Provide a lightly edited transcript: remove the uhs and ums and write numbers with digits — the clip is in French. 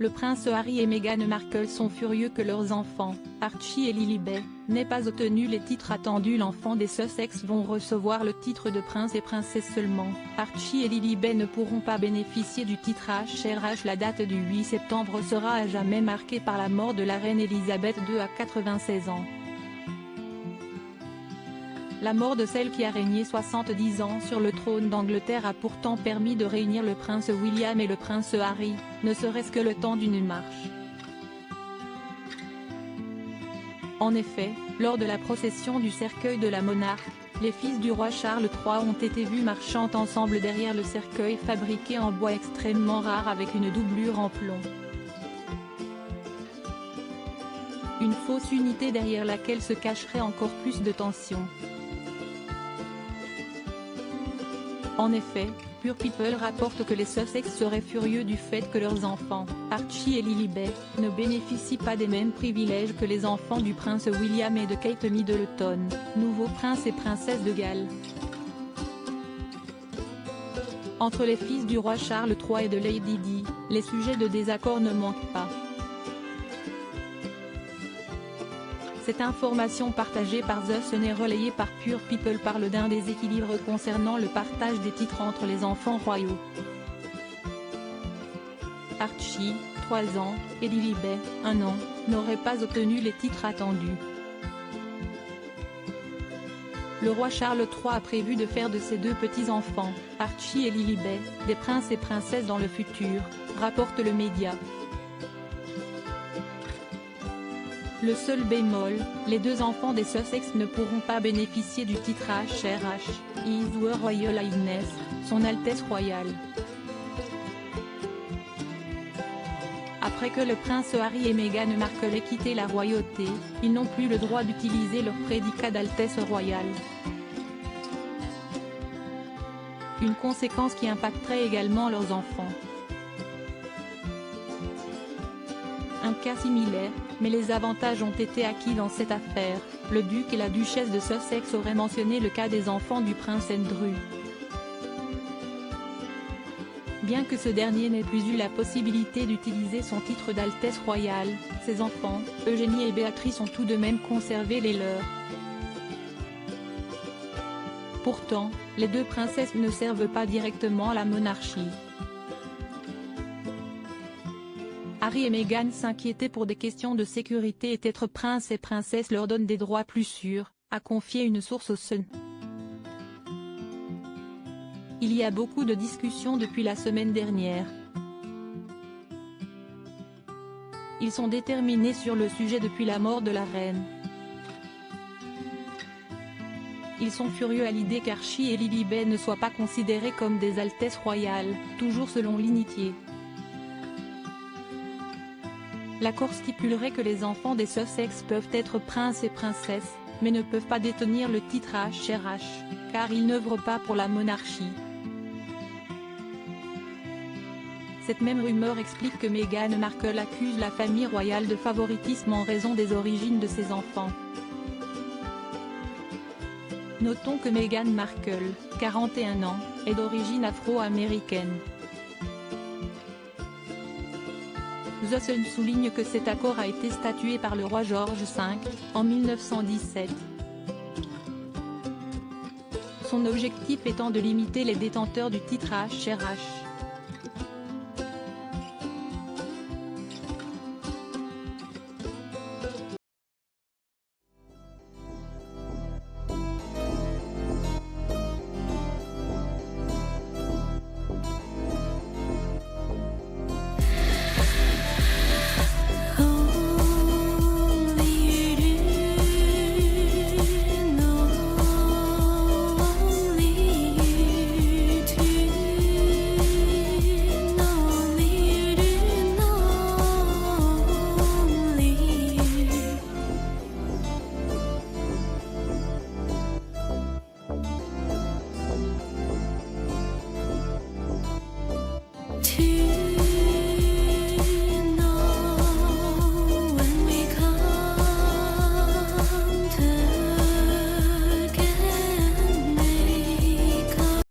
Le prince Harry et Meghan Markle sont furieux que leurs enfants, Archie et Lilibet, n'aient pas obtenu les titres attendus. L'enfant des Sussex vont recevoir le titre de prince et princesse seulement. Archie et Lilibet ne pourront pas bénéficier du titre HRH. La date du 8 septembre sera à jamais marquée par la mort de la reine Elisabeth II à 96 ans. La mort de celle qui a régné 70 ans sur le trône d'Angleterre a pourtant permis de réunir le prince William et le prince Harry, ne serait-ce que le temps d'une marche. En effet, lors de la procession du cercueil de la monarque, les fils du roi Charles III ont été vus marchant ensemble derrière le cercueil fabriqué en bois extrêmement rare avec une doublure en plomb. Une fausse unité derrière laquelle se cacherait encore plus de tension. En effet, Pure People rapporte que les Sussex seraient furieux du fait que leurs enfants, Archie et Lilibet, ne bénéficient pas des mêmes privilèges que les enfants du prince William et de Kate Middleton, nouveau prince et princesse de Galles. Entre les fils du roi Charles III et de Lady Di, les sujets de désaccord ne manquent pas. Cette information partagée par The Sun et relayée par Pure People parle d'un déséquilibre concernant le partage des titres entre les enfants royaux. Archie, 3 ans, et Lilibet, 1 an, n'auraient pas obtenu les titres attendus. Le roi Charles III a prévu de faire de ses 2 petits-enfants, Archie et Lilibet, des princes et princesses dans le futur, rapporte le média. Le seul bémol, les 2 enfants des Sussex ne pourront pas bénéficier du titre HRH, His Royal Highness, Son Altesse Royale. Après que le prince Harry et Meghan Markle aient quitté la royauté, ils n'ont plus le droit d'utiliser leur prédicat d'Altesse Royale. Une conséquence qui impacterait également leurs enfants. Un cas similaire, mais les avantages ont été acquis dans cette affaire. Le duc et la duchesse de Sussex auraient mentionné le cas des enfants du prince Andrew. Bien que ce dernier n'ait plus eu la possibilité d'utiliser son titre d'Altesse royale, ses enfants, Eugénie et Béatrice ont tout de même conservé les leurs. Pourtant, les 2 princesses ne servent pas directement la monarchie. Harry et Meghan s'inquiétaient pour des questions de sécurité et être prince et princesse leur donne des droits plus sûrs, a confié une source au Sun. Il y a beaucoup de discussions depuis la semaine dernière. Ils sont déterminés sur le sujet depuis la mort de la reine. Ils sont furieux à l'idée qu'Archie et Lilibet ne soient pas considérés comme des altesses royales, toujours selon l'initié. L'accord stipulerait que les enfants des Sussex peuvent être princes et princesses, mais ne peuvent pas détenir le titre HRH, car ils n'œuvrent pas pour la monarchie. Cette même rumeur explique que Meghan Markle accuse la famille royale de favoritisme en raison des origines de ses enfants. Notons que Meghan Markle, 41 ans, est d'origine afro-américaine. The Sun souligne que cet accord a été statué par le roi George V, en 1917. Son objectif étant de limiter les détenteurs du titre HRH.